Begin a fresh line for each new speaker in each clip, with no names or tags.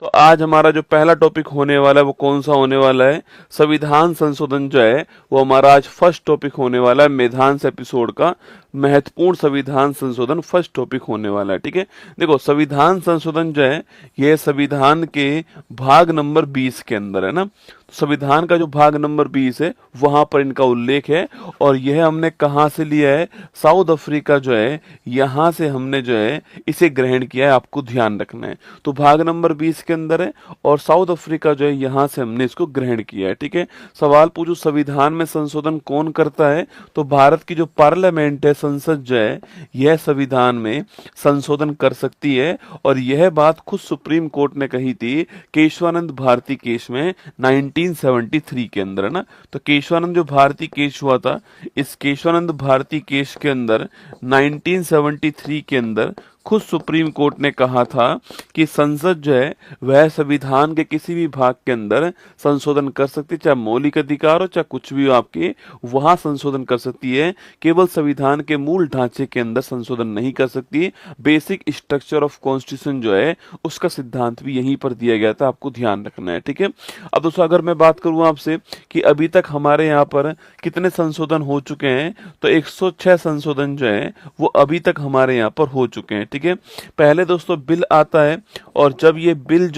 तो आज हमारा जो पहला टॉपिक होने वाला है वो कौन सा होने वाला है? संविधान संशोधन जो है वो हमारा आज फर्स्ट टॉपिक होने वाला है। मेधांश एपिसोड का महत्वपूर्ण संविधान संशोधन फर्स्ट टॉपिक होने वाला है। ठीक है, देखो संविधान संशोधन जो है ये संविधान के भाग नंबर 20 के अंदर है ना। संविधान का जो भाग नंबर 20 है वहां पर इनका उल्लेख है और यह हमने कहां से लिया है? साउथ अफ्रीका जो है यहां से हमने जो है इसे ग्रहण किया है, आपको ध्यान रखना है। तो भाग नंबर 20 के अंदर है और साउथ अफ्रीका जो है यहां से हमने इसको ग्रहण किया है। ठीक है, सवाल पूछो संविधान में संशोधन कौन करता है? तो भारत की जो पार्लियामेंट है, संसद जो है, यह संविधान में संशोधन कर सकती है। और यह बात खुद सुप्रीम कोर्ट ने कही थी केशवानंद भारती केस में 1973 के अंदर, है ना। तो केशवानंद जो भारती केस हुआ था, इस केशवानंद भारती केस के अंदर 1973 के अंदर खुद सुप्रीम कोर्ट ने कहा था कि संसद जो है वह संविधान के किसी भी भाग के अंदर संशोधन कर सकती है, चाहे मौलिक अधिकार हो चाहे कुछ भी हो, आपके वहां संशोधन कर सकती है। केवल संविधान के मूल ढांचे के अंदर संशोधन नहीं कर सकती। बेसिक स्ट्रक्चर ऑफ कॉन्स्टिट्यूशन जो है उसका सिद्धांत भी यहीं पर दिया गया था, आपको ध्यान रखना है। ठीक है, अब दोस्तों अगर मैं बात करूं आपसे कि अभी तक हमारे यहाँ पर कितने संशोधन हो चुके हैं, तो 106 संशोधन जो है वो अभी तक हमारे यहाँ पर हो चुके हैं। ठीक है, पहले दोस्तों बिल आता है और जब ये बिल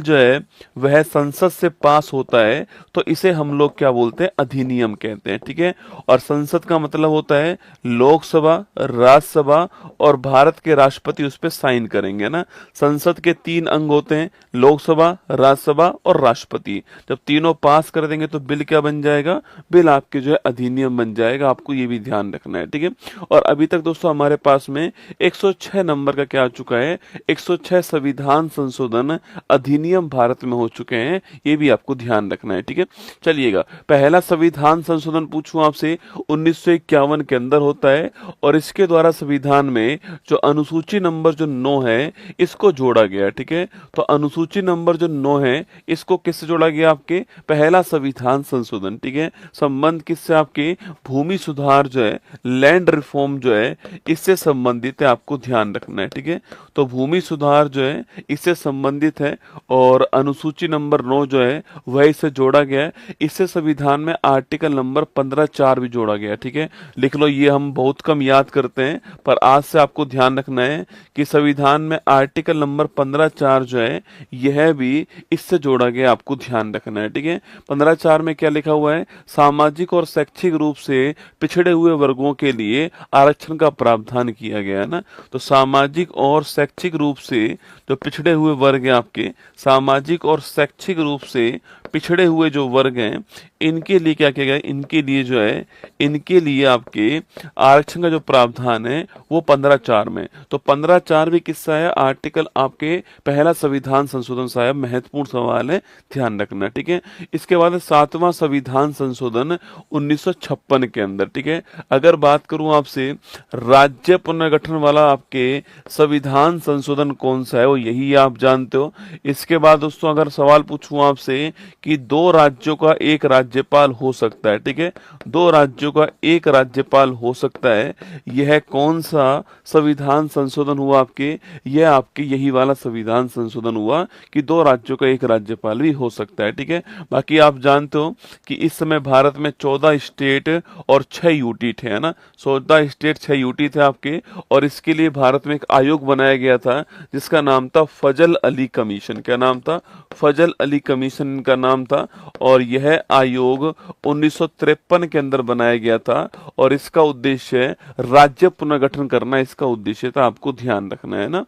जो है वह संसद से पास होता है तो इसे हम लोग क्या बोलते हैं? अधिनियम कहते हैं। ठीक है, और संसद का मतलब होता है लोकसभा, राज्यसभा और भारत के राष्ट्रपति उस पर साइन करेंगे ना। संसद के 3 अंग होते हैं, लोकसभा, राज्यसभा और राष्ट्रपति। जब तीनों पास कर देंगे तो बिल क्या बन जाएगा? बिल आपके जो है अधिनियम बन जाएगा, आपको ये भी ध्यान रखना है। ठीक है, और अभी तक दोस्तों हमारे पास में 106 नंबर का क्या आ चुका है? 106 संविधान संशोधन अधिनियम भारत में हो चुके हैं, ये भी आपको ध्यान रखना है। ठीक है, चलिएगा पहला संविधान संशोधन पूछूं आपसे 1951 के अंदर होता है और इसके द्वारा संविधान में जो अनुसूची नंबर जो 9 है इसको जोड़ा गया। ठीक है, तो अनुसूची नंबर जो 9 है इसको किससे जोड़ा गया? आपके पहला संविधान संशोधन। ठीक है, संबंध किससे? आपके भूमि सुधार जो है, लैंड रिफॉर्म जो है, इससे संबंधित है, आपको ध्यान रखना है। ठीक है, तो भूमि सुधार जो है इससे संबंधित है और अनुसूची नंबर 9 जो है वह इससे जोड़ा गया है। इससे संविधान में आर्टिकल नंबर 15(4) भी जोड़ा गया है। ठीक है, लिख लो, ये हम बहुत कम याद करते हैं पर आज से आपको ध्यान रखना है कि संविधान में आर्टिकल नंबर 15(4) जो है यह भी इससे जोड़ा गया, आपको ध्यान रखना है। ठीक है, 15(4) में क्या लिखा हुआ है? सामाजिक और शैक्षिक रूप से पिछड़े हुए वर्गों के लिए आरक्षण का प्रावधान किया गया है ना। तो सामाजिक और शैक्षिक रूप से जो पिछड़े हुए वर्ग हैं, आपके सामाजिक और शैक्षिक रूप से पिछड़े हुए जो वर्ग हैं, इनके लिए क्या किया गया? इनके लिए जो है, इनके लिए आपके आरक्षण का जो प्रावधान है वो 15(4) में। तो 15(4) भी किस्सा है? आर्टिकल आपके पहला संविधान संशोधन। साहब महत्वपूर्ण सवाल है, ध्यान रखना। ठीक है, इसके बाद 7वां संविधान संशोधन 1956 के अंदर। ठीक है, अगर बात करूं आपसे राज्य पुनर्गठन वाला आपके संविधान संशोधन कौन सा है, वो यही आप जानते हो। इसके बाद दोस्तों अगर सवाल पूछूं आपसे कि 2 राज्यों का एक राज्यपाल हो सकता है, ठीक है, 2 राज्यों का एक राज्यपाल हो सकता है, यह कौन सा संविधान संशोधन हुआ? आपके यह आपके यही वाला संविधान संशोधन हुआ कि 2 राज्यों का एक राज्यपाल भी हो सकता है। ठीक है, बाकी आप जानते हो कि इस समय भारत में 14 स्टेट और 6 यूटी थे, है ना। 14 स्टेट 6 यूटी थे आपके, और इसके लिए भारत में एक आयोग बनाया गया था जिसका नाम था फजल अली कमीशन। क्या नाम था? फजल अली कमीशन इनका नाम था। और यह आयोग 1953 के अंदर बनाया गया था और इसका उद्देश्य राज्य पुनर्गठन करना, इसका उद्देश्य था, आपको ध्यान रखना है ना।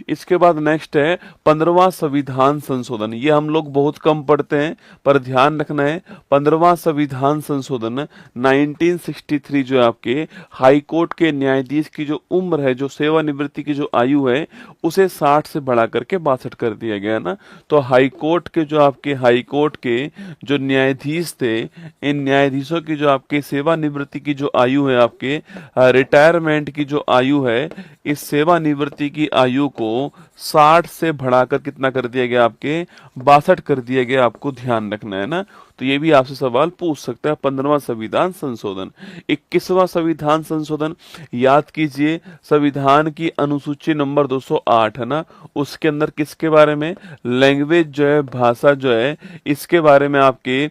इसके बाद नेक्स्ट है 15वां संविधान संशोधन। ये हम लोग बहुत कम पढ़ते हैं पर ध्यान रखना है। 15वां संविधान संशोधन 1963 जो है आपके हाई कोर्ट के न्यायाधीश की जो उम्र है, जो सेवानिवृत्ति की जो आयु है, उसे 60 से बढ़ा करके 62 कर दिया गया ना। तो हाई कोर्ट के जो आपके हाई कोर्ट के जो न्यायाधीश थे, इन न्यायाधीशों की जो आपके सेवानिवृत्ति की जो आयु है, आपके रिटायरमेंट की जो आयु है, इस सेवानिवृत्ति की आयु को 60 से बढ़ाकर कितना कर दिया गया? आपके 62 कर दिया गया, आपको ध्यान रखना है ना। तो ये भी आपसे सवाल पूछ सकता है। 15वां संविधान संशोधन। 21वां संविधान संशोधन, याद कीजिए संविधान की अनुसूची नंबर 208 है ना, उसके अंदर किसके बारे में, लैंग्वेज जो है, भाषा जो है, इसके बारे में आपके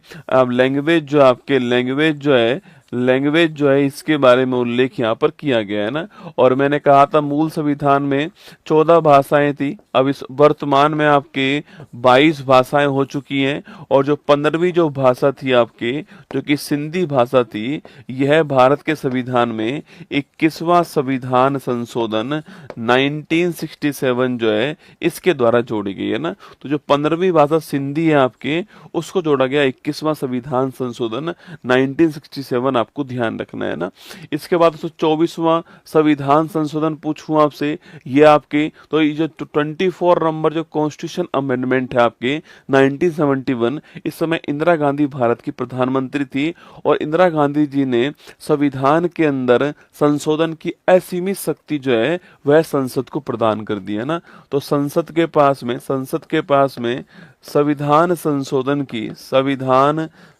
लैंग्वेज जो है इसके बारे में उल्लेख यहाँ पर किया गया है ना। और मैंने कहा था मूल संविधान में 14 भाषाएं थी, अब इस वर्तमान में आपके 22 भाषाएं हो चुकी हैं। और जो 15वीं जो भाषा थी आपके, जो कि सिंधी भाषा थी, यह भारत के संविधान में 21वां संविधान संशोधन 1967 जो है इसके द्वारा जोड़ी गई है ना। तो जो 15वीं भाषा सिंधी है आपके, उसको जोड़ा गया 21वां संविधान संशोधन 1967, आपको ध्यान रखना है ना। इसके बाद 24वां संविधान संशोधन पूछूं आपसे, ये आपके, तो ये जो 24 नंबर जो कॉन्स्टिट्यूशन अमेंडमेंट है आपके 1971, इस समय इंदिरा गांधी भारत की प्रधानमंत्री थी और इंदिरा गांधी जी ने संविधान के अंदर संशोधन की असीमित शक्ति जो है वह संसद को प्रदान कर दी है ना। तो संसद के पास में संविधान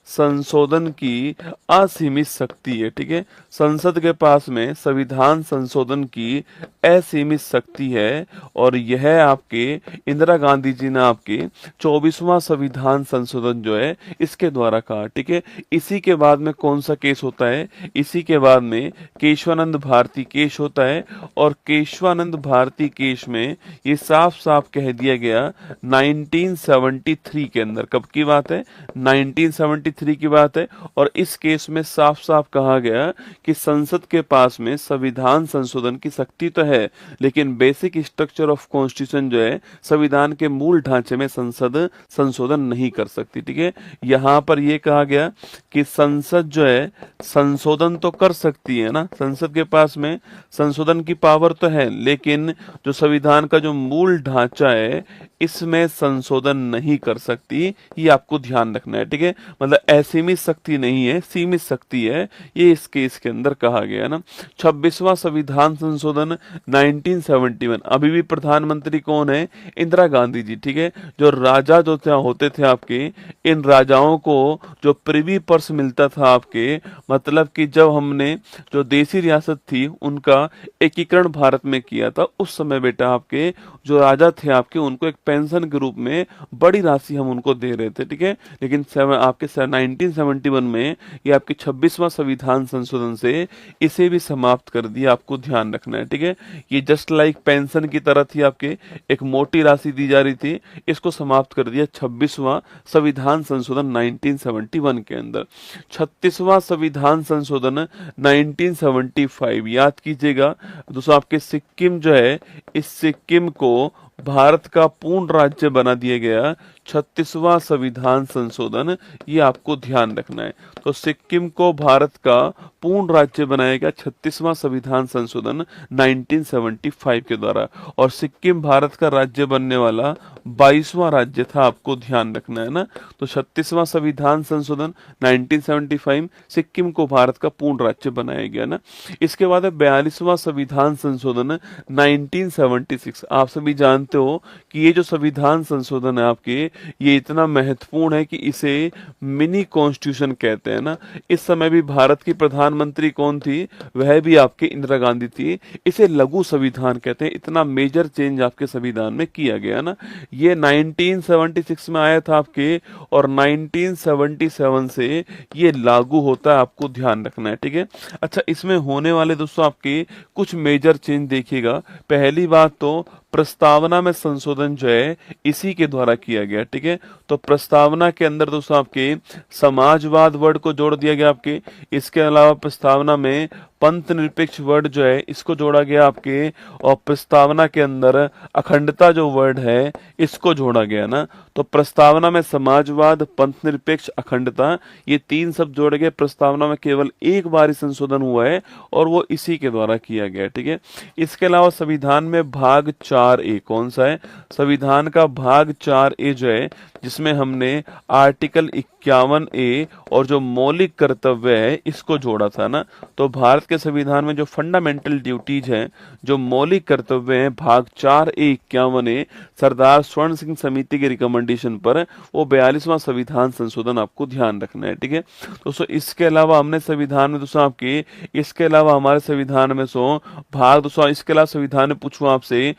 संशोधन की असीमित शक्ति है, ठीक है। संसद के पास में संविधान संशोधन की असीमित शक्ति है और यह आपके इंदिरा गांधी जी ने आपके 24वां संविधान संशोधन जो है इसके द्वारा कहा, ठीक है। इसी के बाद में कौन सा केस होता है, इसी के बाद में केशवानंद भारती केस होता है। और केशवानंद भारती केस में ये साफ साफ कह दिया गया 1973 के अंदर, कब की बात है, 1973 की बात है। और इस केस में साफ साफ कहा गया कि संसद के पास में संविधान संशोधन की शक्ति तो है, लेकिन बेसिक स्ट्रक्चर ऑफ कॉन्स्टिट्यूशन जो है, संविधान के मूल ढांचे में संसद संशोधन नहीं कर सकती, ठीक है। यहाँ पर यह कहा गया कि संसद जो है संशोधन तो कर सकती है ना, संसद के पास में संशोधन की पावर तो है, लेकिन जो संविधान का जो मूल ढांचा है इसमें संशोधन नहीं कर सकती, ये आपको ध्यान रखना है, ठीक है। मतलब असीमित शक्ति नहीं है, सीमित शक्ति है, ये इस केस के अंदर कहा गया ना। 26वां संविधान संशोधन 1971, अभी भी प्रधानमंत्री कौन है, इंदिरा गांधी जी, ठीक है। जो राजा जो होते थे आपके, इन राजाओं को जो प्रिवी पर्स मिलता था आपके, मतलब कि जब हमने जो देसी रियासत थी उनका एकीकरण भारत में किया था, उस समय बेटा आपके जो राजा थे आपके, उनको एक पेंशन के रूप में बड़ी राशि हम उनको दे रहे थे, ठीक है। लेकिन आपके 1971 में ये आपके 26वां संविधान संशोधन से इसे भी समाप्त कर दिया, आपको ध्यान रखना है, ठीक है। ये जस्ट लाइक पेंशन की तरह थी, आपके एक मोटी राशि दी जा रही थी, इसको समाप्त कर दिया 26वां संविधान संशोधन 1971 के अंदर। 36वां संविधान संशोधन 1975, याद कीजिएगा दोस्तों, आपके सिक्किम जो है, इस सिक्किम को भारत का पूर्ण राज्य बना दिया गया 36वां संविधान संशोधन, ये आपको ध्यान रखना है। तो सिक्किम को भारत का पूर्ण राज्य बनाया गया 36वां संविधान संशोधन 1975 के द्वारा। और सिक्किम भारत का राज्य बनने वाला 22वां राज्य था, आपको ध्यान रखना है ना। तो 36वां संविधान संशोधन 1975, सिक्किम को भारत का पूर्ण राज्य बनाया गया ना। इसके बाद 42वां संविधान संशोधन 1976। आप सभी जानते हो कि ये जो संविधान संशोधन है आपके, ये इतना महत्वपूर्ण है कि इसे मिनी कॉन्स्टिट्यूशन कहते हैं ना। इस समय भी भारत की प्रधानमंत्री कौन थी, वह भी आपके इंदिरा गांधी थी। इसे लघु संविधान कहते हैं, इतना मेजर चेंज आपके संविधान में किया गया ना। ये 1976 में आया था आपके, और 1977 से ये लागू होता है, आपको ध्यान रखना है, ठीक है। अच्छा, इसमें होने वाले दोस्तों आपके कुछ मेजर चेंज देखिएगा। पहली बात तो प्रस्तावना में संशोधन जो है इसी के द्वारा किया गया, ठीक है। तो प्रस्तावना के अंदर दोस्तों आपके समाजवाद वर्ड को जोड़ दिया गया आपके। इसके अलावा प्रस्तावना में पंथ निरपेक्ष वर्ड जो है इसको जोड़ा गया आपके, और प्रस्तावना के अंदर अखंडता जो वर्ड है इसको जोड़ा गया ना। तो प्रस्तावना में समाजवाद, पंथ निरपेक्ष, अखंडता, ये 3 शब्द जोड़े गए। प्रस्तावना में केवल एक बार ही संशोधन हुआ है और वो इसी के द्वारा किया गया, ठीक है। इसके अलावा संविधान में भाग 4A कौन सा है, संविधान का भाग 4A जो है, जिसमें हमने आर्टिकल 51A और जो मौलिक कर्तव्य है इसको जोड़ा था ना। तो भारत भारत के संविधान में जो फंडामेंटल ड्यूटीज हैं, जो मौलिक कर्तव्य हैं, भाग 4A51 सरदार स्वर्ण सिंह समिति के रिकमेंडेशन पर वो 42वां संविधान संशोधन आपको ध्यान रखना है। ठीक है दोस्तों, इसके अलावा हमने संविधान में दोस्तों आपके इसके अलावा हमारे संविधान में भाग दोस्तों इसके अलावा संविधान में पूछूं आपसे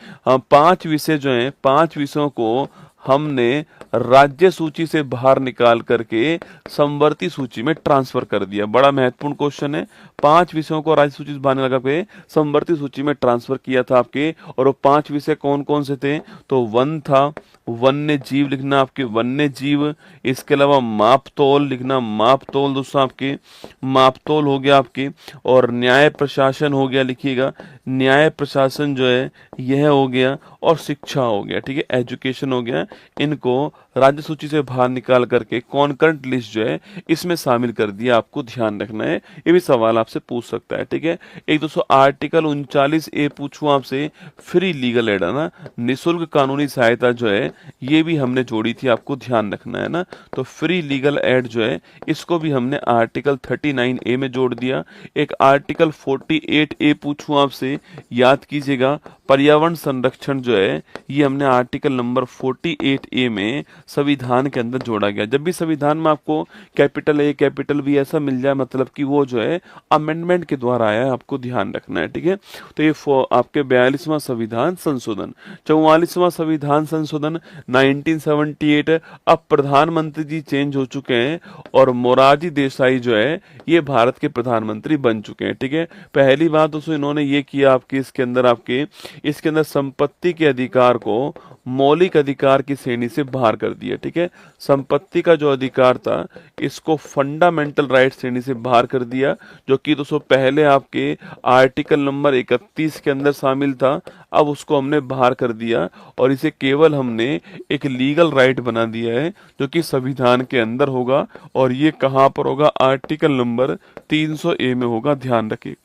5 विषय जो हैं, 5 विषयों को हमने राज्य सूची से बाहर निकाल करके समवर्ती सूची में ट्रांसफर कर दिया। बड़ा महत्वपूर्ण क्वेश्चन है। 5 विषयों को राज्य सूची से बाहर निकाल के समवर्ती सूची में ट्रांसफर किया था आपके, और वो 5 विषय कौन कौन से थे? तो वन था, वन्य जीव लिखना आपके वन्य जीव, इसके अलावा मापतोल लिखना, मापतोल दोस्तों आपके मापतोल हो गया आपके, और न्याय प्रशासन हो गया, लिखिएगा न्याय प्रशासन जो है यह हो गया, और शिक्षा हो गया। ठीक है, एजुकेशन हो गया। इनको राज्य सूची से बाहर निकाल करके कॉन्करेंट लिस्ट जो है इसमें शामिल कर दिया। आपको ध्यान रखना है, ये भी सवाल आपसे पूछ सकता है। ठीक है, एक दोस्तों आर्टिकल 39A पूछूं आपसे, फ्री लीगल एड है ना, निःशुल्क कानूनी सहायता जो है ये भी हमने जोड़ी थी, आपको ध्यान रखना है ना। तो फ्री लीगल एड जो है इसको भी हमने आर्टिकल 39A में जोड़ दिया। एक आर्टिकल 48A पूछूं आपसे, याद कीजिएगा, पर्यावरण संरक्षण जो है ये हमने आर्टिकल नंबर 48A में संविधान के अंदर जोड़ा गया। जब भी संविधान में आपको कैपिटल A कैपिटल B ऐसा मिल जाए, मतलब कि वो जो है अमेंडमेंट के द्वारा आया है, आपको ध्यान रखना है। ठीक है, तो ये आपके 42वां संविधान संशोधन। 44वां संविधान संशोधन 1978। अब प्रधानमंत्री जी चेंज हो चुके हैं और मोरारजी देसाई जो है ये भारत के प्रधानमंत्री बन चुके हैं। ठीक है, पहली बात दोस्तों इन्होंने ये किया आपके इसके अंदर संपत्ति के अधिकार को मौलिक अधिकार की श्रेणी से बाहर कर दिया। ठीक है, संपत्ति का जो अधिकार था इसको फंडामेंटल राइट श्रेणी से बाहर कर दिया, जो कि दोस्तों पहले आपके आर्टिकल नंबर 31 के अंदर शामिल था। अब उसको हमने बाहर कर दिया और इसे केवल हमने एक लीगल राइट बना दिया है, जो कि संविधान के अंदर होगा। और ये कहां पर होगा? आर्टिकल नंबर 300A में होगा, ध्यान रखिए।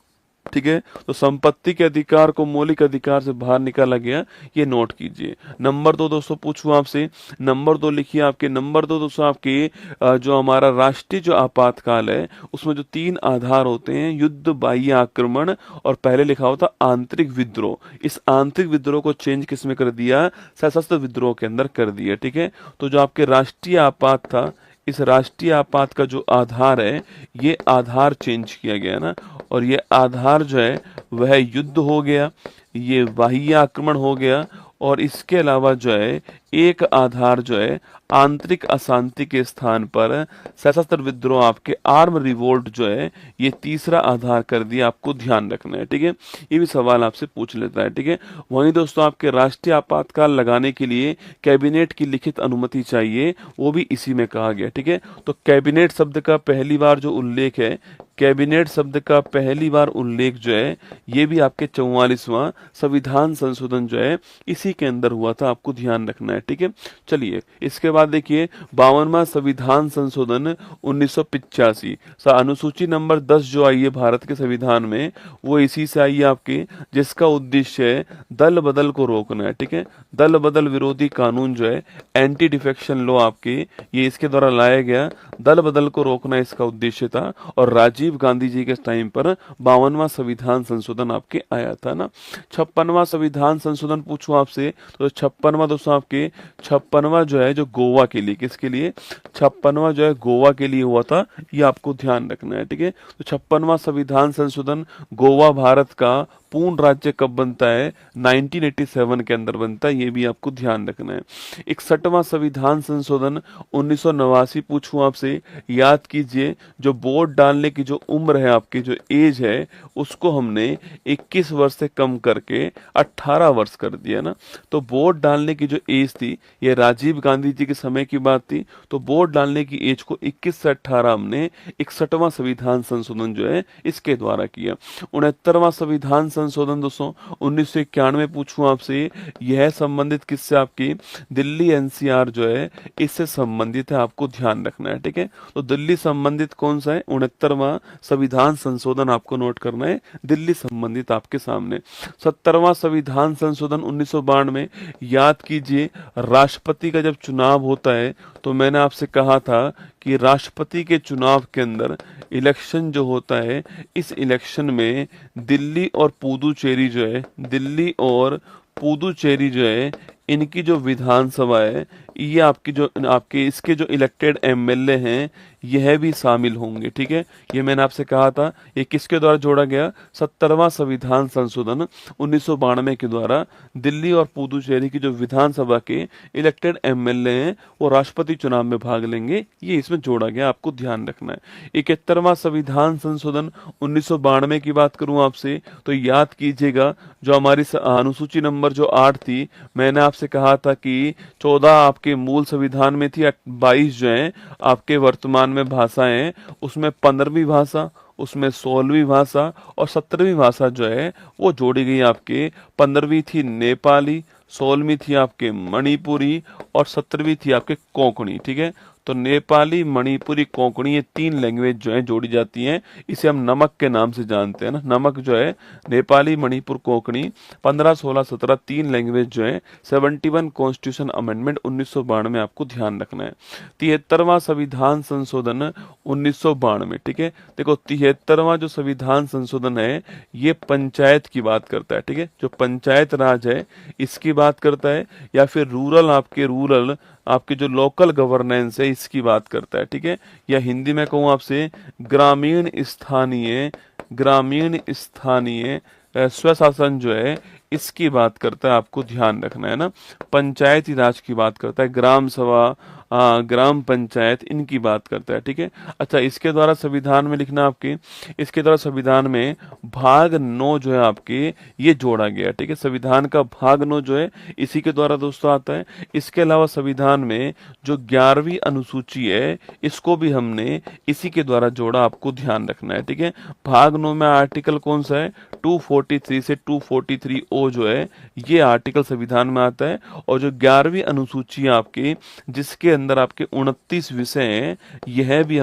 ठीक है, तो संपत्ति के अधिकार को मौलिक अधिकार से बाहर निकाला गया, ये नोट कीजिए। नंबर 2 दोस्तों पूछूं आपसे, नंबर 2 लिखिए आपके। नंबर 2 दोस्तों आपके जो हमारा राष्ट्रीय जो आपातकाल है उसमें जो 3 आधार होते हैं, युद्ध, बाह्य आक्रमण और पहले लिखा होता आंतरिक विद्रोह। इस आंतरिक विद्रोह को चेंज किस में कर दिया? सशस्त्र विद्रोह के अंदर कर दिया। ठीक है, तो जो आपके राष्ट्रीय आपात था, इस राष्ट्रीय आपात का जो आधार है ये आधार चेंज किया गया ना, और ये आधार जो है वह युद्ध हो गया, ये बाह्य आक्रमण हो गया, और इसके अलावा जो है एक आधार जो है आंतरिक अशांति के स्थान पर सशस्त्र विद्रोह, आपके आर्म रिवोल्ट जो है ये तीसरा आधार कर दिया। आपको ध्यान रखना है। ठीक है, ये भी सवाल आपसे पूछ लेता है। ठीक है, वहीं दोस्तों आपके राष्ट्रीय आपातकाल लगाने के लिए कैबिनेट की लिखित अनुमति चाहिए, वो भी इसी में कहा गया। ठीक है, तो कैबिनेट शब्द का पहली बार जो उल्लेख है, कैबिनेट शब्द का पहली बार उल्लेख जो है ये भी आपके 44वां संविधान संशोधन जो है इसी के अंदर हुआ था। आपको ध्यान रखना है। ठीक है, चलिए इसके बाद देखिए 52वां संविधान संशोधन 1985। अनुसूची नंबर 10 जो आई है भारत के संविधान में वो इसी से आई है आपके, जिसका उद्देश्य है दल बदल को रोकना है। ठीक है, दल बदल विरोधी कानून जो है एंटी डिफेक्शन लॉ आपके ये इसके द्वारा लाया गया। दल बदल को रोकना इसका उद्देश्य था, और राजीव गांधी जी के टाइम पर 52वां संविधान संशोधन आपके आया था ना। 56वां संविधान संशोधन पूछूं आपसे, तो 56वां दोस्तों आपके 56वां जो है जो गोवा के लिए, किसके लिए? 56वां जो है गोवा के लिए हुआ था, ये आपको ध्यान रखना है। ठीक है, तो 56वां संविधान संशोधन गोवा भारत का पूर्ण राज्य कब बनता है? 1987 के अंदर बनता है, ये भी आपको ध्यान रखना है। 61वां संविधान संशोधन 1989 पूछूं आपसे, याद कीजिए जो वोट डालने की जो उम्र है आपकी, जो एज है उसको हमने 21 वर्ष से कम करके 18 वर्ष कर दिया ना। तो वोट डालने की जो एज थी ये राजीव गांधी जी के समय की बात थी, तो वोट डालने की एज को 21 से 18 हमने 61वां संविधान संशोधन जो है इसके द्वारा किया। 69वां संविधान संशोधन दोस्तों 1991 पूछूं आपसे, यह संबंधित किससे? आपकी दिल्ली एनसीआर जो है इससे संबंधित है, आपको ध्यान रखना है। ठीक है, तो दिल्ली संबंधित कौन सा है? 69वां संविधान संशोधन आपको नोट करना है, दिल्ली संबंधित आपके सामने। 70वां संविधान संशोधन 1992। याद कीजिए राष्ट्रपति का जब चुनाव होता है तो मैंने आपसे कहा था कि राष्ट्रपति के चुनाव के अंदर इलेक्शन जो होता है, इस इलेक्शन में दिल्ली और पुदुचेरी जो है इनकी जो विधानसभा है, ये आपके इसके जो इलेक्टेड एमएलए हैं यह भी शामिल होंगे। ठीक है, ये मैंने आपसे कहा था, ये किसके द्वारा जोड़ा गया? 70वां संविधान संशोधन 1992 के द्वारा दिल्ली और पुदुचेरी की जो विधानसभा के इलेक्टेड एमएलए हैं वो राष्ट्रपति चुनाव में भाग लेंगे, ये इसमें जोड़ा गया, आपको ध्यान रखना है। 71वां संविधान संशोधन 1992 की बात करूं आपसे तो याद कीजिएगा, जो हमारी अनुसूची नंबर जो 8 थी, मैंने आपसे कहा था कि 14 आपके मूल संविधान में थी, 22 जो है आपके वर्तमान में भाषाएं, उसमें 15वीं भाषा, उसमें 16वीं भाषा और 17वीं भाषा जो है वो जोड़ी गई। आपके 15वीं थी नेपाली, 16वीं थी आपके मणिपुरी और 17वीं थी आपके कोंकणी। ठीक है, तो नेपाली, मणिपुरी, कोंकणी ये 3 लैंग्वेज जो है जोड़ी जाती हैं। इसे हम नमक के नाम से जानते हैं ना, नमक जो है नेपाली, मणिपुर, कोंकणी 15, 16, 17 3 लैंग्वेज जो है 71 कॉन्स्टिट्यूशन अमेंडमेंट 1992 आपको ध्यान रखना है। 73वां संविधान संशोधन 1992। ठीक है, देखो 73वां जो संविधान संशोधन है ये पंचायत की बात करता है। ठीक है, जो पंचायत राज है इसकी बात करता है, या फिर रूरल आपके जो लोकल गवर्नेंस है इसकी बात करता है। ठीक है, या हिंदी में कहूँ आपसे ग्रामीण स्थानीय स्वशासन जो है इसकी बात करता है, आपको ध्यान रखना है ना। पंचायती राज की बात करता है, ग्राम सभा, ग्राम पंचायत इनकी बात करता है। ठीक है, अच्छा इसके द्वारा संविधान में लिखना आपके, इसके द्वारा संविधान में भाग 9 जो है आपके ये जोड़ा गया। ठीक है, संविधान का भाग 9 जो है इसी के द्वारा दोस्तों आता है। इसके अलावा संविधान में जो 11वीं अनुसूची है इसको भी हमने इसी के द्वारा जोड़ा, आपको ध्यान रखना है। ठीक है, भाग 9 में आर्टिकल कौन सा है? 243 से 243 ओ जो है ये आर्टिकल संविधान में आता है। और जो 11वीं अनुसूची है आपकी जिसके अंदर आपके 29 विषय हैं, यह भी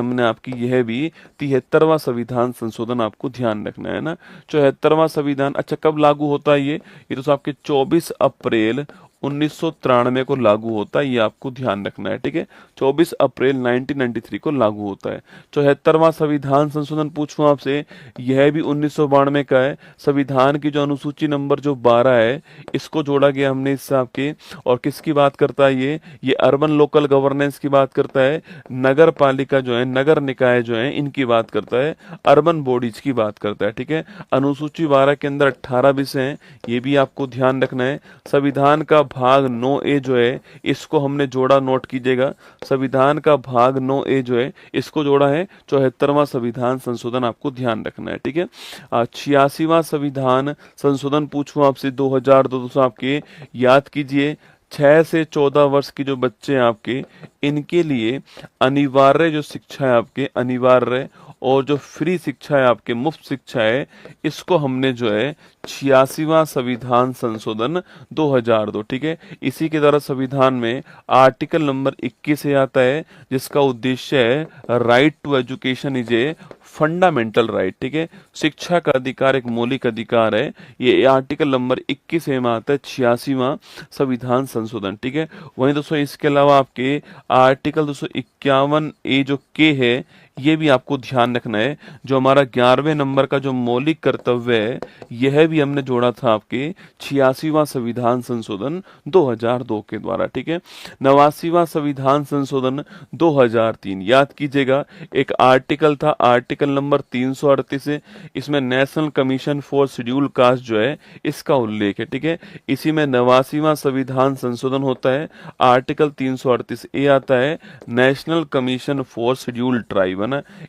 73वां संविधान संशोधन आपको ध्यान रखना है ना। 74वां संविधान, अच्छा कब लागू होता है ये तो आपके 24 अप्रैल 1993 को लागू होता है, ये आपको ध्यान रखना है। ठीक है, 24 अप्रैल 1993 को लागू होता है। 74वां संविधान संशोधन पूछूं आपसे, यह भी 1992 का है। संविधान की जो अनुसूची नंबर जो 12 है इसको जोड़ा गया हमने इससे आपके, और किसकी बात करता है ये अर्बन लोकल गवर्नेंस की बात करता है, नगर पालिका जो है, नगर निकाय जो है इनकी बात करता है, अर्बन बॉडीज की बात करता है। ठीक है, अनुसूची 12 के अंदर 18 विषय हैं, ये भी आपको ध्यान रखना है। संविधान का भाग 9A जो है इसको हमने जोड़ा, नोट कीजिएगा, संविधान का भाग 9A जो है इसको जोड़ा है 74वां संविधान संशोधन, आपको ध्यान रखना है। ठीक है, 86वां संविधान संशोधन पूछूं आपसे 2002 से, आपके याद कीजिए 6 से 14 वर्ष की जो बच्चे हैं आपके, इनके लिए अनिवार्य जो शिक्षा है आपके, अनिवार्य और जो फ्री शिक्षा है आपके, मुफ्त शिक्षा है, इसको हमने जो है 86वां संविधान संशोधन 2002। ठीक है, इसी के द्वारा संविधान में आर्टिकल नंबर 21 से आता है जिसका उद्देश्य है right to education is a fundamental right. ठीक है, शिक्षा का अधिकार एक मौलिक अधिकार है, ये आर्टिकल नंबर 21 में आता है 86वां संविधान संशोधन। ठीक है, वहीं दोस्तों इसके अलावा आपके आर्टिकल 251A जो के है ये भी आपको ध्यान रखना है। जो हमारा 11वें नंबर का जो मौलिक कर्तव्य है यह भी हमने जोड़ा था आपके 86वां संविधान संशोधन 2002 के द्वारा। ठीक है, 89वां संविधान संशोधन 2003, याद कीजिएगा एक आर्टिकल था, आर्टिकल नंबर 338 है, इसमें national commission for schedule caste जो है इसका उल्लेख है। ठीक है, इसी में 89वां संविधान संशोधन होता है, आर्टिकल 338A आता है, national commission for schedule tribe,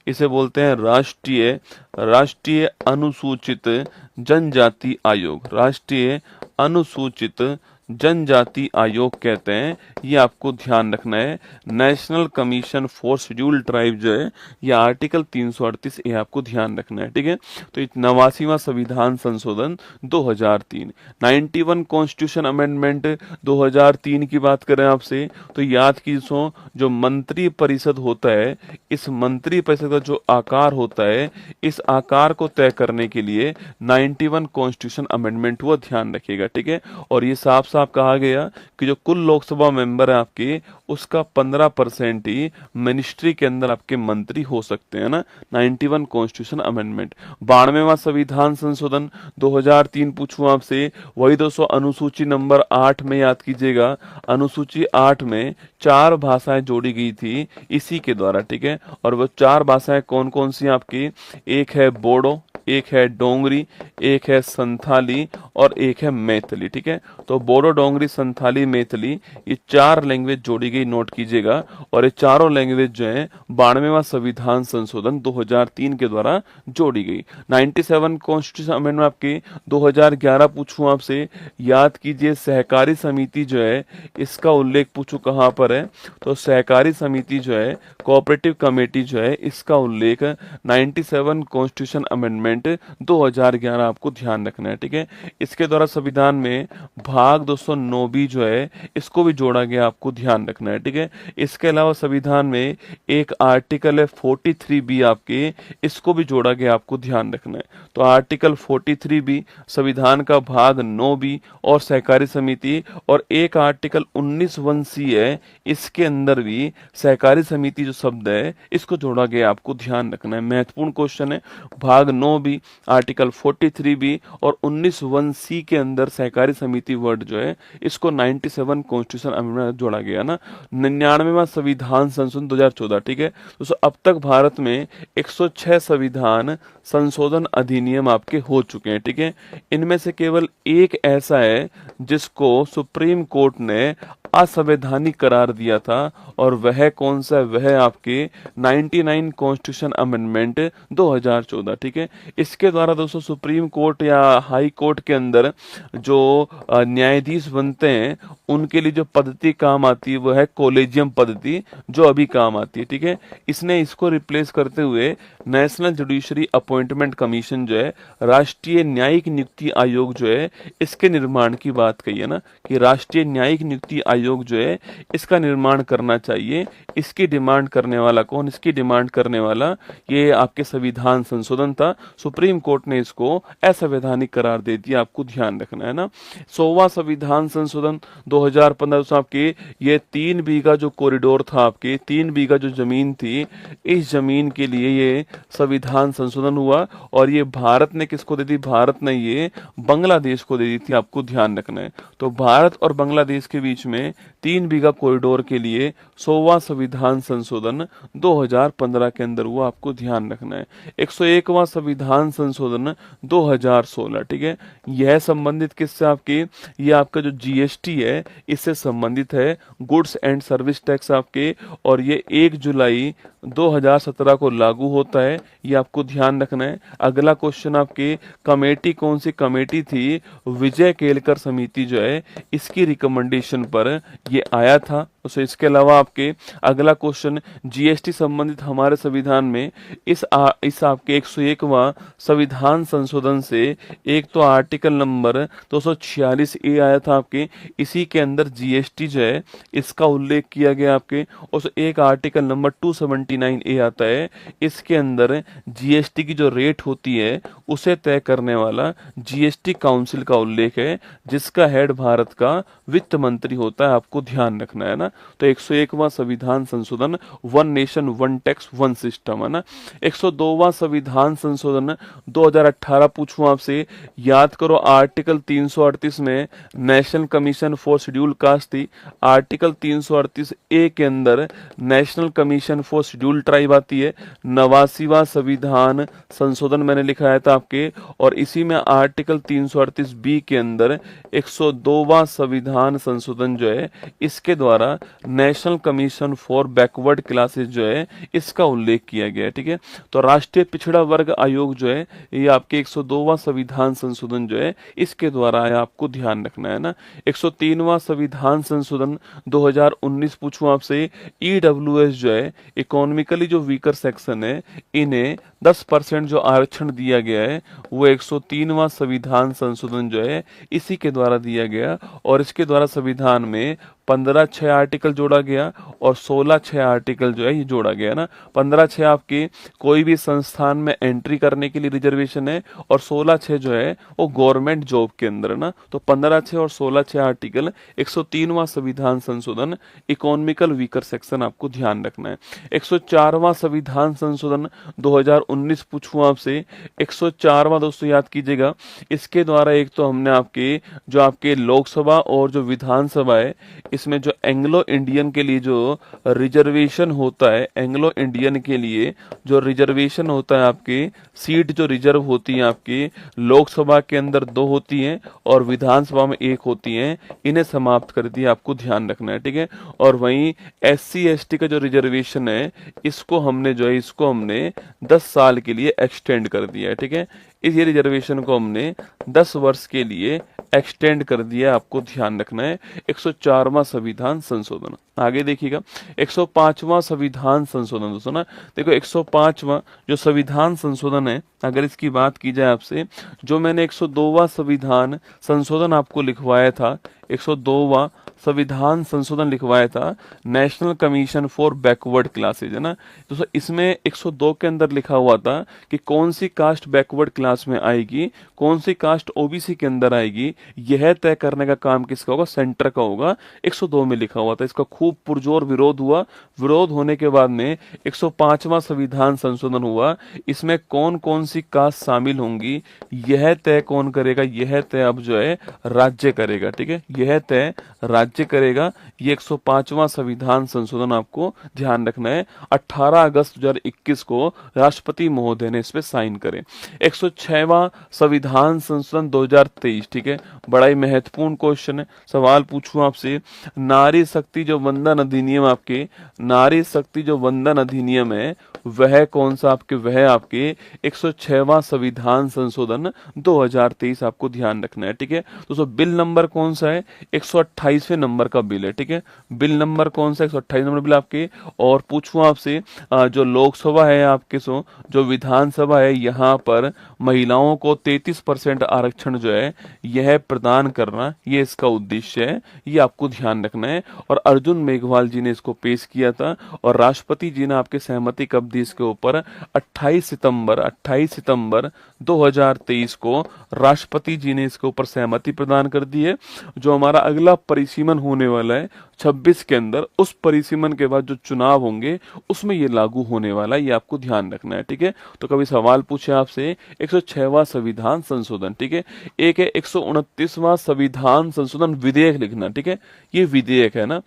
इसे बोलते हैं राष्ट्रीय अनुसूचित जनजाति आयोग, राष्ट्रीय अनुसूचित जनजाति आयोग कहते हैं, ये आपको ध्यान रखना है। National commission for schedule tribe जो है ये आर्टिकल 338 आपको ध्यान रखना है। ठीक है, तो 89वां संविधान संशोधन 2003। 91 कॉन्स्टिट्यूशन अमेंडमेंट 2003 की बात करें आपसे तो याद कीजिए, जो मंत्री परिषद होता है, इस मंत्री परिषद का जो आकार होता है, इस आकार को तय करने के लिए 91 कॉन्स्टिट्यूशन अमेंडमेंट हुआ, ध्यान रखिएगा। ठीक है, और ये साफ साफ कहा गया कि जो कुल लोकसभा मेंबर है आपके, उसका 15% ही मिनिस्ट्री के अंदर आपके मंत्री हो सकते हैं ना। 91 कॉन्स्टिट्यूशन अमेंडमेंट। 92वां संविधान संशोधन 2003 पूछूं आपसे, वही दोस्तों अनुसूची नंबर 8 में याद कीजिएगा, अनुसूची 8 में 4 भाषाएं जोड़ी गई थी इसी के द्वारा, ठीक है। और वो 4 भाषाएं कौन कौन सी आपकी, एक है बोडो, एक है डोंगरी, एक है संथाली और एक है मैथिली, ठीक है। तो बोडो, डोंगरी, संथाली, मैथिली, ये 4 लैंग्वेज जोड़ी गई, नोट कीजिएगा। और ये चारों लैंग्वेज जो है 92वां संविधान संशोधन 2003 के द्वारा जोड़ी गई। 97 कॉन्स्टिट्यूशन अमेंडमेंट आपके 2011 पूछूं आपसे, याद कीजिए सहकारी समिति जो है इसका उल्लेख पूछूं कहां पर है, तो सहकारी समिति जो है, कोऑपरेटिव कमेटी जो है, इसका उल्लेख 97 कॉन्स्टिट्यूशन अमेंडमेंट 2011 आपको ध्यान रखना है, ठीक है। इसके द्वारा संविधान में भाग 209 जो है इसको भी जोड़ा गया, आपको ध्यान रखना है, ठीक है। इसके अलावा संविधान में एक आर्टिकल है 43B आपके, इसको भी जोड़ा गया, आपको ध्यान रखना है। तो आर्टिकल 43B संविधान का भाग 9B और सहकारी समिति, और एक आर्टिकल 19(1)C है, इसके अंदर भी सहकारी समिति जो शब्द है इसको जोड़ा गया, आपको ध्यान रखना है। महत्वपूर्ण क्वेश्चन है। भाग 9B, आर्टिकल 43B और 19(1)C के अंदर सहकारी समिति वर्ड जो है इसको 97 कॉन्स्टिट्यूशन अमेंडमेंट जोड़ा गया ना। 99वां संविधान संशोधन 2014, ठीक है। तो अब तक भारत में 106 संविधान संशोधन अधिनियम आपके हो चुके हैं, ठीक है। इनमें से केवल एक ऐसा है जिसको सुप्रीम कोर्ट ने असंवैधानिक करार दिया था, और वह कौन सा, वह आपके 99 कॉन्स्टिट्यूशन अमेंडमेंट 2014, ठीक है। इसके द्वारा दोस्तों सुप्रीम कोर्ट या हाई कोर्ट के अंदर जो न्यायाधीश बनते हैं उनके लिए जो पद्धति काम आती है वो है कोलेजियम पद्धति, जो अभी काम आती है, ठीक है। इसने इसको रिप्लेस करते हुए नेशनल जुडिशरी अपॉइंटमेंट कमीशन जो है, राष्ट्रीय न्यायिक नियुक्ति आयोग जो है, इसके निर्माण की बात कही है ना, कि राष्ट्रीय न्यायिक नियुक्ति आयोग जो है इसका निर्माण करना चाहिए। इसकी डिमांड करने वाला कौन, इसकी डिमांड करने वाला ये आपके संविधान संशोधन था। सुप्रीम कोर्ट ने इसको असंवैधानिक करार दे दिया, आपको ध्यान रखना है ना। 100वां संविधान संशोधन 2015 आपके, ये 3 बीघा जो कॉरिडोर था आपके, 3 बीघा जो जमीन थी, इस जमीन के लिए ये संविधान संशोधन हुआ, और ये भारत ने किसको दे दी, भारत ने ये बांग्लादेश को दे दी थी, आपको ध्यान रखना है। तो भारत और बांग्लादेश के बीच में 3 बीघा कॉरिडोर के लिए 100वां संविधान संशोधन 2015 के अंदर हुआ, आपको ध्यान रखना है। 101वां संविधान संशोधन 2016, ठीक है। यह संबंधित किससे आपके, ये आपका जो जीएसटी है इससे संबंधित है, गुड्स एंड सर्विस टैक्स आपके, और ये 1 जुलाई 2017 को लागू होता है, ये आपको ध्यान रखना है। अगला क्वेश्चन आपके, कमेटी कौन सी कमेटी थी, विजय केलकर समिति जो है इसकी रिकमेंडेशन पर ये आया था। तो इसके अलावा आपके अगला क्वेश्चन, जीएसटी संबंधित हमारे संविधान में इस आपके 101वां संविधान संशोधन से एक तो आर्टिकल नंबर 246A आया था आपके, इसी के अंदर जीएसटी जो है इसका उल्लेख किया गया आपके। और एक आर्टिकल नंबर 279A आता है, इसके अंदर जीएसटी की जो रेट होती है उसे तय करने वाला जीएसटी काउंसिल का उल्लेख है, जिसका हेड भारत का वित्त मंत्री होता है, आपको ध्यान रखना है ना। तो 101वां संविधान संशोधन, one nation one tax one system है ना। 102वां संविधान संशोधन 2018 पूछूं आपसे, याद करो आर्टिकल 338 में national commission for schedule caste थी, आर्टिकल 338A के अंदर national commission for schedule tribe आती है। 89वां संविधान संशोधन मैंने लिखाया था आपके, और इसी में आर्टिकल 338B के अंदर 102वां संविधान संशोधन जो है इसके द्वारा national commission for backward classes जो है इसका उल्लेख किया गया है, ठीक है। तो राष्ट्रीय पिछड़ा वर्ग आयोग जो है ये आपके 102वां संविधान संशोधन जो है इसके द्वारा आया, आपको ध्यान रखना है ना। 103वां संविधान संशोधन 2019 पूछूं आपसे, ईडब्ल्यूएस जो है इकोनॉमिकली जो वीकर सेक्शन है इन्हें 10% जो आरक्षण दिया गया है वो 103वां संविधान संशोधन जो है इसी के द्वारा दिया गया, और इसके द्वारा संविधान में 15(6) आर्टिकल जोड़ा गया और 16(6) आर्टिकल जो है ये जोड़ा गया ना। 15(6) आपके कोई भी संस्थान में एंट्री करने के लिए रिजर्वेशन है और 16(6) जो है वो गवर्नमेंट जॉब के अंदर है ना। तो 15(6) और 16(6) आर्टिकल 103वां संविधान संशोधन इकोनॉमिकल वीकर सेक्शन आपको ध्यान रखना है। 104वां संविधान संशोधन 2019 पूछूं आपसे। 104वां दोस्तों याद कीजिएगा, इसके द्वारा एक तो हमने आपके जो आपके लोकसभा और जो विधानसभा है इसमें जो एंग्लो इंडियन के लिए जो रिजर्वेशन होता है, एंग्लो इंडियन के लिए जो रिजर्वेशन होता है, आपके सीट जो रिजर्व होती है आपकी लोकसभा के अंदर 2 होती हैं और विधानसभा में 1 होती हैं, इन्हें समाप्त कर दिया, आपको ध्यान रखना है, ठीक है। और वहीं SC ST का जो रिजर्वेशन है इसको हमने जो है इसको हमने 10 साल के लिए एक्सटेंड कर दिया है, ठीक है। इस ये रिजर्वेशन को हमने 10 वर्ष के लिए एक्सटेंड कर दिया, आपको ध्यान रखना है। 104वां संविधान संशोधन। आगे देखिएगा 105वां संविधान संशोधन दोस्तों ना। देखो 105वां जो संविधान संशोधन है, अगर इसकी बात की जाए आपसे, जो मैंने 102वां संविधान संशोधन आपको लिखवाया था, 102वां संविधान संशोधन लिखवाया था national commission for backward classes, है ना। तो इसमें 102 के अंदर लिखा हुआ था कि कौन सी कास्ट बैकवर्ड क्लास में आएगी, कौन सी कास्ट OBC के अंदर आएगी, यह तय करने का काम किसका होगा, सेंटर का होगा। 102 में लिखा हुआ था, इसका खूब पुरजोर विरोध हुआ। विरोध होने के बाद में 105वां संविधान संशोधन हुआ। इसमें कौन कौन सी कास्ट शामिल होंगी यह तय कौन करेगा, यह तय अब जो है राज्य करेगा, ठीक है। यह तय राज्य करेगा। ये 105वां संविधान संशोधन आपको ध्यान रखना है। 18 अगस्त 2021 को राष्ट्रपति महोदय ने इस पे साइन करे। 106वां संविधान संशोधन 2023, ठीक है। बड़ा ही महत्वपूर्ण क्वेश्चन है, सवाल पूछूं आपसे। नारी शक्ति जो वंदन अधिनियम, आपके नारी शक्ति जो वंदन अधिनियम है वह कौन सा आपके, वह आपके 106वां संविधान संशोधन 2023 आपको ध्यान रखना है, ठीक है। दोस्तों बिल नंबर कौन सा है, 128वें नंबर का बिल है, ठीक है। बिल नंबर कौन सा, 128 नंबर बिल आपके। और पूछूं आपसे जो लोकसभा है आपके सो जो विधानसभा है, यहाँ पर महिलाओं को 33% आरक्षण जो है यह प्रदान करना, ये इसका उद्देश्य है, ये आपको ध्यान रखना है। और अर्जुन मेघवाल जी ने इसको पेश किया था और राष्ट्रपति जी ने आपके सहमति कब दी इसके ऊपर, 28 सितंबर 2023 को राष्ट्रपति जी ने इसके ऊपर सहमति प्रदान कर दी है। जो हमारा अगला परिसीमन होने वाला है 26 के अंदर, उस परिसीमन के बाद जो चुनाव होंगे उसमें ये लागू होने वाला है, ये आपको ध्यान रखना है, ठीक है। तो कभी सवाल पूछे आपसे 106वां संविधान संशोधन, ठीक है। एक है 129वां संविधान संशोधन विधेयक लिखना, ठीक है। ये विधेयक है ना,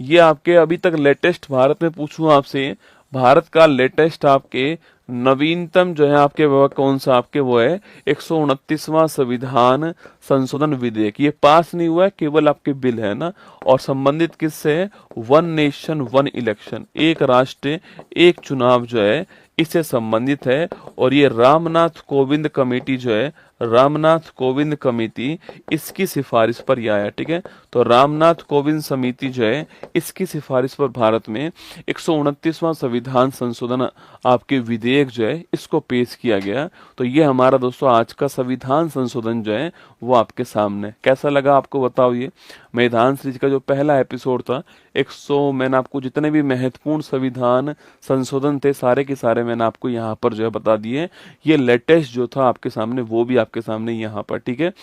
ये आपके अभी तक लेटेस्ट भारत में पूछूं आपसे, भारत का लेटेस्ट आपके नवीनतम जो है आपके वह कौन सा आपके, वो है 129वां संविधान संशोधन विधेयक। ये पास नहीं हुआ है, केवल आपके बिल है ना। और संबंधित किससे है, 1 नेशन 1 इलेक्शन, एक राष्ट्र एक चुनाव जो है इससे संबंधित है। और ये रामनाथ कोविंद कमेटी जो है, रामनाथ कोविंद कमेटी, इसकी सिफारिश पर यह आया, ठीक है। तो रामनाथ कोविंद समिति जो है इसकी सिफारिश पर भारत में 129वां संविधान संशोधन आपके विधेयक जो है इसको पेश किया गया। तो ये हमारा दोस्तों आज का संविधान संशोधन जो है वो आपके सामने। कैसा लगा आपको बताओ। ये मैदान सीरीज का जो पहला एपिसोड था, 100 मैंने आपको जितने भी महत्वपूर्ण संविधान संशोधन थे सारे के सारे मैंने आपको यहाँ पर जो है बता दिए। ये लेटेस्ट जो था आपके सामने वो भी आपके सामने यहाँ पर, ठीक है।